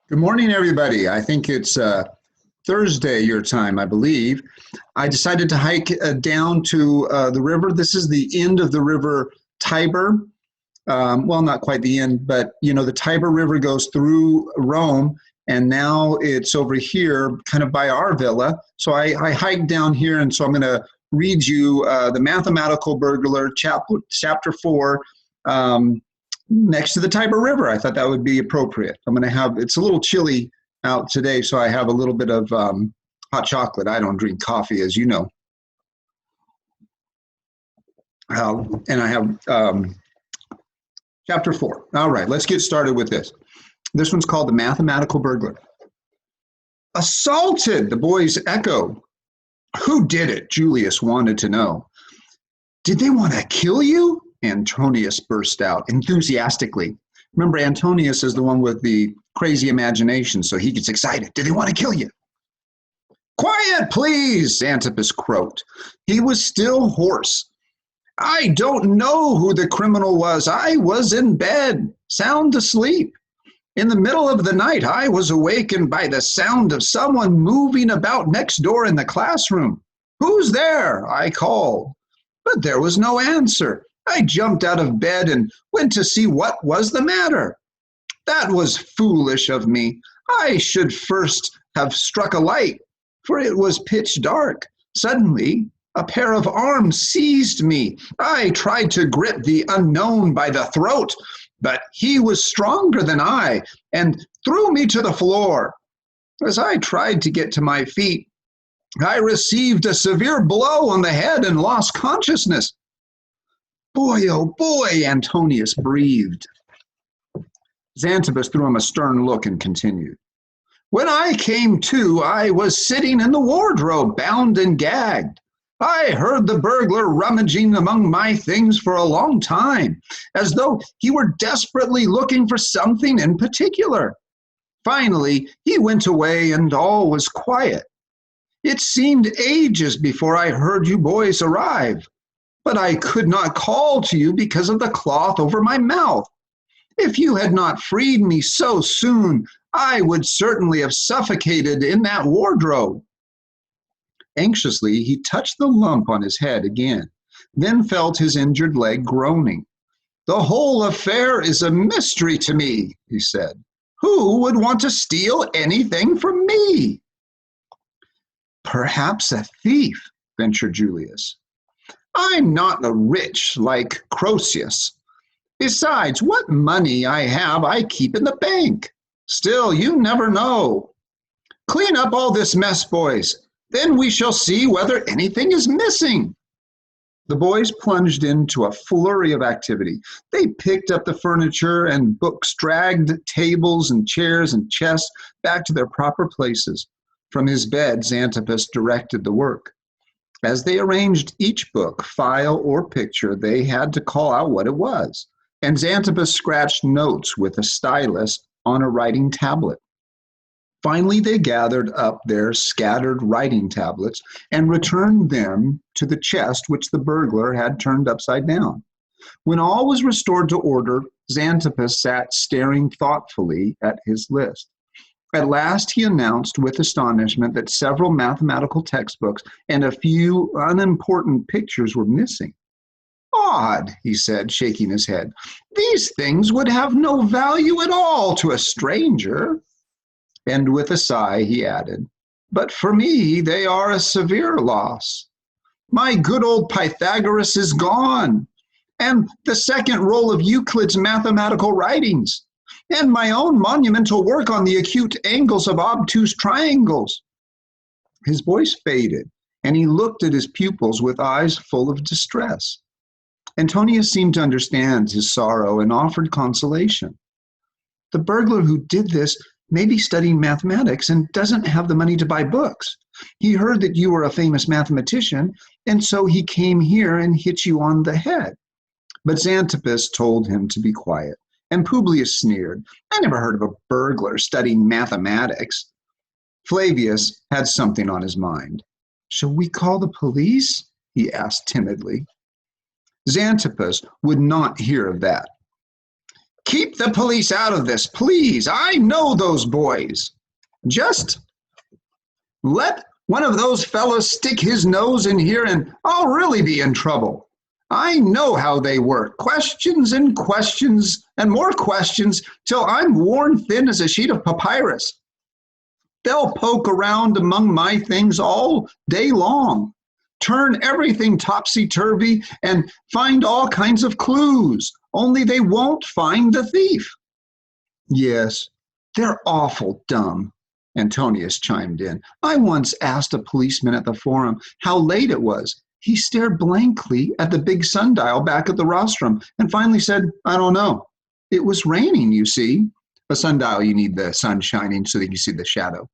Good morning, everybody. I think it's Thursday, your time, I believe. I decided to hike down to the river. This is the end of the river Tiber. Well, not quite the end, but the Tiber River goes through Rome, and now it's over here, kind of by our villa. So I hiked down here, and so I'm going to read you the Mathematical Burglar, chapter 4. Next to the Tiber River. I thought that would be appropriate. It's a little chilly out today, so I have a little bit of hot chocolate. I don't drink coffee, as you know. And I have chapter 4. All right, let's get started with this. This one's called The Mathematical Burglar. Assaulted, the boys echo. Who did it? Julius wanted to know. Did they want to kill you? Antonius burst out enthusiastically. Remember, Antonius is the one with the crazy imagination, so he gets excited. Did they want to kill you? Quiet, please, Xanthippus croaked. He was still hoarse. I don't know who the criminal was. I was in bed, sound asleep. In the middle of the night, I was awakened by the sound of someone moving about next door in the classroom. Who's there? I called, but there was no answer. I jumped out of bed and went to see what was the matter. That was foolish of me. I should first have struck a light, for it was pitch dark. Suddenly, a pair of arms seized me. I tried to grip the unknown by the throat, but he was stronger than I and threw me to the floor. As I tried to get to my feet, I received a severe blow on the head and lost consciousness. Boy, oh boy, Antonius breathed. Xanthippus threw him a stern look and continued. When I came to, I was sitting in the wardrobe, bound and gagged. I heard the burglar rummaging among my things for a long time, as though he were desperately looking for something in particular. Finally, he went away and all was quiet. It seemed ages before I heard you boys arrive. But I could not call to you because of the cloth over my mouth. If you had not freed me so soon, I would certainly have suffocated in that wardrobe. Anxiously, he touched the lump on his head again, then felt his injured leg groaning. The whole affair is a mystery to me, he said. Who would want to steal anything from me? Perhaps a thief, ventured Julius. I'm not a rich like Croesus. Besides, what money I have I keep in the bank. Still, you never know. Clean up all this mess, boys. Then we shall see whether anything is missing. The boys plunged into a flurry of activity. They picked up the furniture and books, dragged tables and chairs and chests back to their proper places. From his bed, Xanthippus directed the work. As they arranged each book, file, or picture, they had to call out what it was, and Xanthippus scratched notes with a stylus on a writing tablet. Finally, they gathered up their scattered writing tablets and returned them to the chest which the burglar had turned upside down. When all was restored to order, Xanthippus sat staring thoughtfully at his list. At last he announced with astonishment that several mathematical textbooks and a few unimportant pictures were missing. Odd, he said, shaking his head. These things would have no value at all to a stranger. And with a sigh he added, but for me they are a severe loss. My good old Pythagoras is gone, and the second roll of Euclid's mathematical writings, and my own monumental work on the acute angles of obtuse triangles. His voice faded, and he looked at his pupils with eyes full of distress. Antonius seemed to understand his sorrow and offered consolation. The burglar who did this may be studying mathematics and doesn't have the money to buy books. He heard that you were a famous mathematician, and so he came here and hit you on the head. But Xanthippus told him to be quiet. And Publius sneered, I never heard of a burglar studying mathematics. Flavius had something on his mind. Shall we call the police? He asked timidly. Xanthippus would not hear of that. Keep the police out of this, please. I know those boys. Just let one of those fellows stick his nose in here and I'll really be in trouble. I know how they work. Questions and questions and more questions till I'm worn thin as a sheet of papyrus. They'll poke around among my things all day long, turn everything topsy-turvy and find all kinds of clues, only they won't find the thief. Yes, they're awful dumb, Antonius chimed in. I once asked a policeman at the forum how late it was. He stared blankly at the big sundial back at the rostrum and finally said, I don't know. It was raining, you see. A sundial, you need the sun shining so that you see the shadow.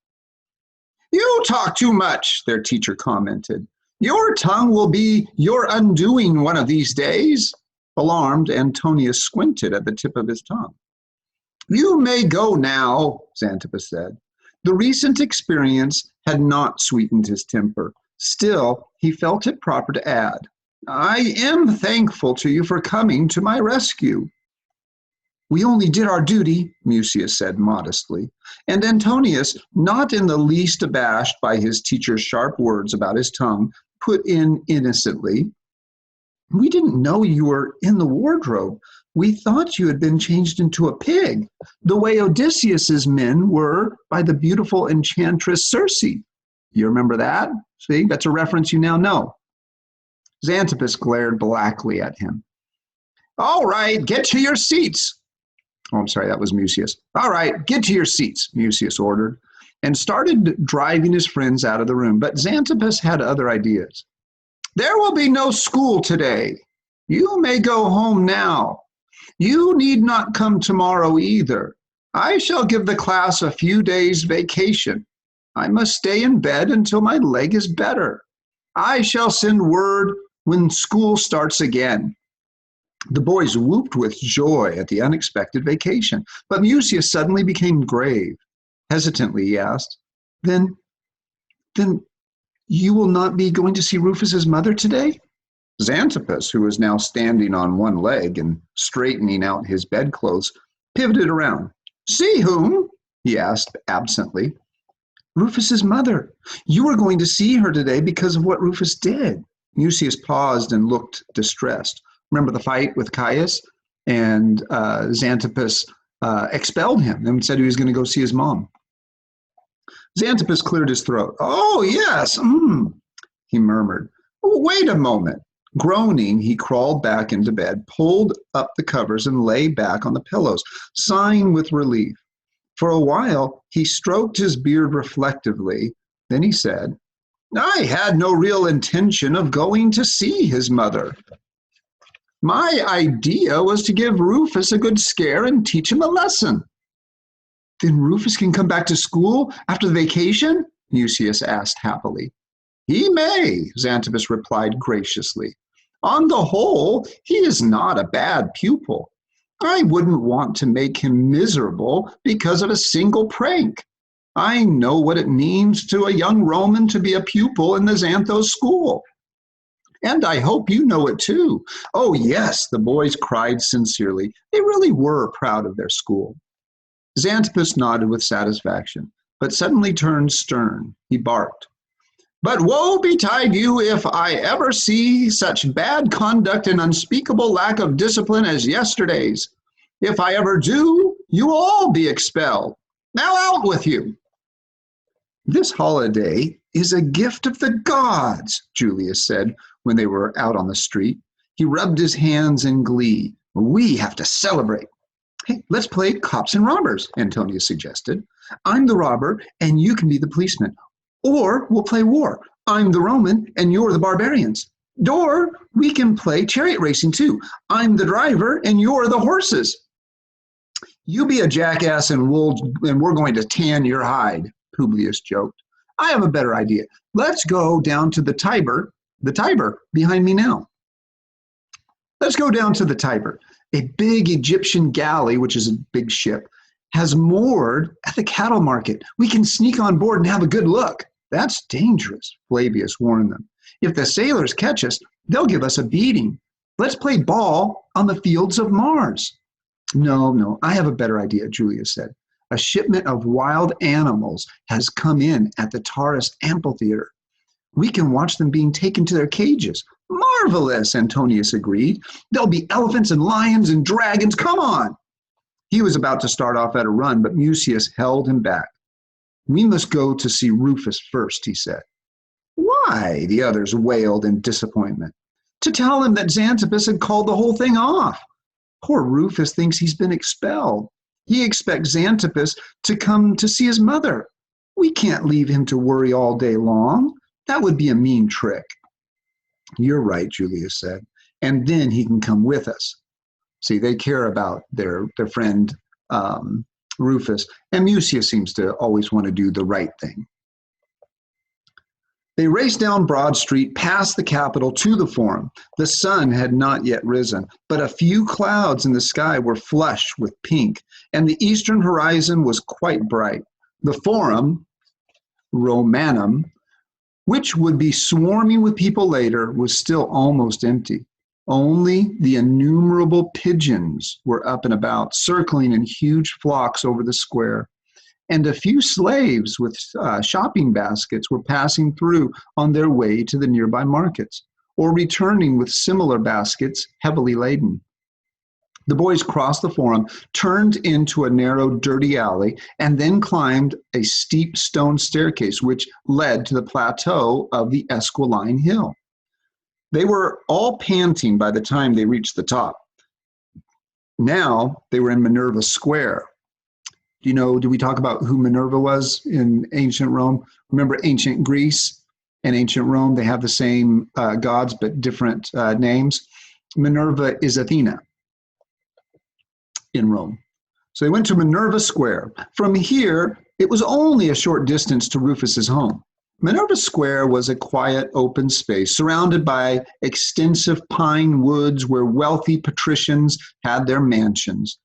You talk too much, their teacher commented. Your tongue will be your undoing one of these days. Alarmed, Antonius squinted at the tip of his tongue. You may go now, Xanthippus said. The recent experience had not sweetened his temper. Still, he felt it proper to add, I am thankful to you for coming to my rescue. We only did our duty, Mucius said modestly, and Antonius, not in the least abashed by his teacher's sharp words about his tongue, put in innocently, we didn't know you were in the wardrobe. We thought you had been changed into a pig, the way Odysseus's men were by the beautiful enchantress Circe. You remember that? See, that's a reference you now know. Xanthippus glared blackly at him. All right, get to your seats. Oh, I'm sorry, that was Mucius. All right, get to your seats, Mucius ordered, and started driving his friends out of the room. But Xanthippus had other ideas. There will be no school today. You may go home now. You need not come tomorrow either. I shall give the class a few days' vacation. I must stay in bed until my leg is better. I shall send word when school starts again. The boys whooped with joy at the unexpected vacation, but Mucius suddenly became grave. Hesitantly, he asked, Then you will not be going to see Rufus's mother today? Xanthippus, who was now standing on one leg and straightening out his bedclothes, pivoted around. See whom? He asked absently. Rufus's mother. You were going to see her today because of what Rufus did. Mucius paused and looked distressed. Remember the fight with Caius? And Xanthippus expelled him and said he was going to go see his mom. Xanthippus cleared his throat. Oh, yes, he murmured. Wait a moment. Groaning, he crawled back into bed, pulled up the covers, and lay back on the pillows, sighing with relief. For a while, he stroked his beard reflectively. Then he said, I had no real intention of going to see his mother. My idea was to give Rufus a good scare and teach him a lesson. Then Rufus can come back to school after the vacation? Mucius asked happily. He may, Xanthippus replied graciously. On the whole, he is not a bad pupil. I wouldn't want to make him miserable because of a single prank. I know what it means to a young Roman to be a pupil in the Xanthos school. And I hope you know it too. Oh yes, the boys cried sincerely. They really were proud of their school. Xanthippus nodded with satisfaction, but suddenly turned stern. He barked. But woe betide you if I ever see such bad conduct and unspeakable lack of discipline as yesterday's. If I ever do, you will all be expelled. Now out with you. This holiday is a gift of the gods, Julius said when they were out on the street. He rubbed his hands in glee. We have to celebrate. Hey, let's play cops and robbers, Antonius suggested. I'm the robber and you can be the policeman. Or we'll play war. I'm the Roman and you're the barbarians. Or we can play chariot racing too. I'm the driver and you're the horses. You be a jackass and we're going to tan your hide, Publius joked. I have a better idea. Let's go down to the Tiber behind me now. Let's go down to the Tiber. A big Egyptian galley, which is a big ship, has moored at the cattle market. We can sneak on board and have a good look. That's dangerous, Flavius warned them. If the sailors catch us, they'll give us a beating. Let's play ball on the fields of Mars. No, no, I have a better idea, Julia said. A shipment of wild animals has come in at the Taurus amphitheater. We can watch them being taken to their cages. Marvelous, Antonius agreed. There'll be elephants and lions and dragons. Come on. He was about to start off at a run, but Mucius held him back. We must go to see Rufus first, he said. Why? The others wailed in disappointment. To tell him that Xanthippus had called the whole thing off. Poor Rufus thinks he's been expelled. He expects Xanthippus to come to see his mother. We can't leave him to worry all day long. That would be a mean trick. You're right, Julius said. And then he can come with us. See, they care about their friend Rufus, and Mucius seems to always want to do the right thing. They raced down Broad Street past the Capitol to the Forum. The sun had not yet risen, but a few clouds in the sky were flush with pink, and the eastern horizon was quite bright. The Forum, Romanum, which would be swarming with people later, was still almost empty. Only the innumerable pigeons were up and about, circling in huge flocks over the square. And a few slaves with shopping baskets were passing through on their way to the nearby markets, or returning with similar baskets heavily laden. The boys crossed the Forum, turned into a narrow, dirty alley, and then climbed a steep stone staircase which led to the plateau of the Esquiline Hill. They were all panting by the time they reached the top. Now they were in Minerva Square. Did we talk about who Minerva was in ancient Rome? Remember ancient Greece and ancient Rome, they have the same gods but different names. Minerva is Athena in Rome. So they went to Minerva Square. From here, it was only a short distance to Rufus's home. Minerva Square was a quiet, open space surrounded by extensive pine woods where wealthy patricians had their mansions.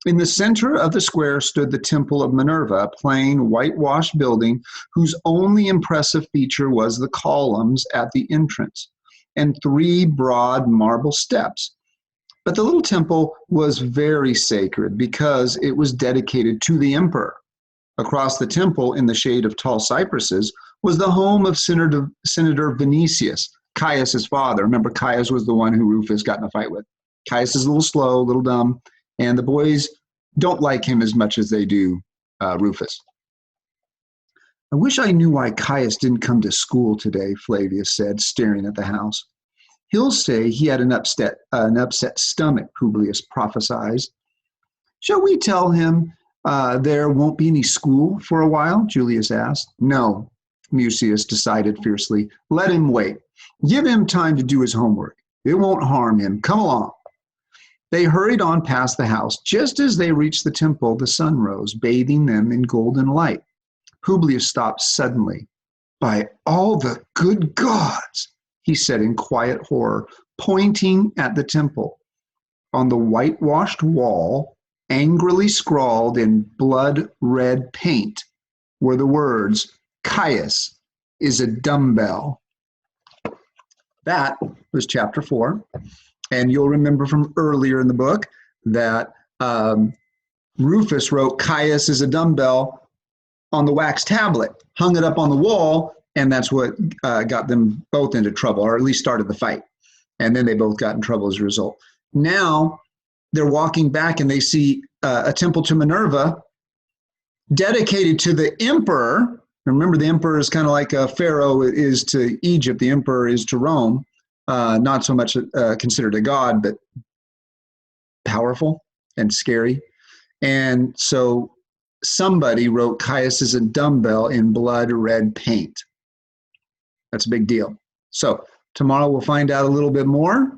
In the center of the square stood the Temple of Minerva, a plain, whitewashed building whose only impressive feature was the columns at the entrance and 3 broad marble steps. But the little temple was very sacred because it was dedicated to the emperor. Across the temple, in the shade of tall cypresses, was the home of Senator Vinicius, Caius's father. Remember, Caius was the one who Rufus got in a fight with. Caius is a little slow, a little dumb, and the boys don't like him as much as they do Rufus. I wish I knew why Caius didn't come to school today, Flavius said, staring at the house. He'll say he had an upset stomach, Publius prophesied. Shall we tell him there won't be any school for a while? Julius asked. No, Mucius decided fiercely. Let him wait. Give him time to do his homework. It won't harm him. Come along. They hurried on past the house. Just as they reached the temple, the sun rose, bathing them in golden light. Publius stopped suddenly. By all the good gods, he said in quiet horror, pointing at the temple. On the whitewashed wall, angrily scrawled in blood-red paint, were the words, Caius is a dumbbell. That was chapter 4. And you'll remember from earlier in the book that Rufus wrote Caius is a dumbbell on the wax tablet, hung it up on the wall, and that's what got them both into trouble, or at least started the fight. And then they both got in trouble as a result. Now they're walking back and they see a temple to Minerva dedicated to the emperor. Remember, the emperor is kind of like a pharaoh is to Egypt. The emperor is to Rome. Not so much considered a god, but powerful and scary. And so somebody wrote Caius is a dumbbell in blood red paint. That's a big deal. So tomorrow we'll find out a little bit more.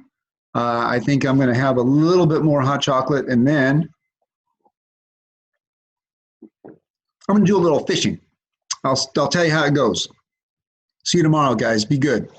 I think I'm going to have a little bit more hot chocolate, and then I'm going to do a little fishing. I'll tell you how it goes. See you tomorrow, guys. Be good.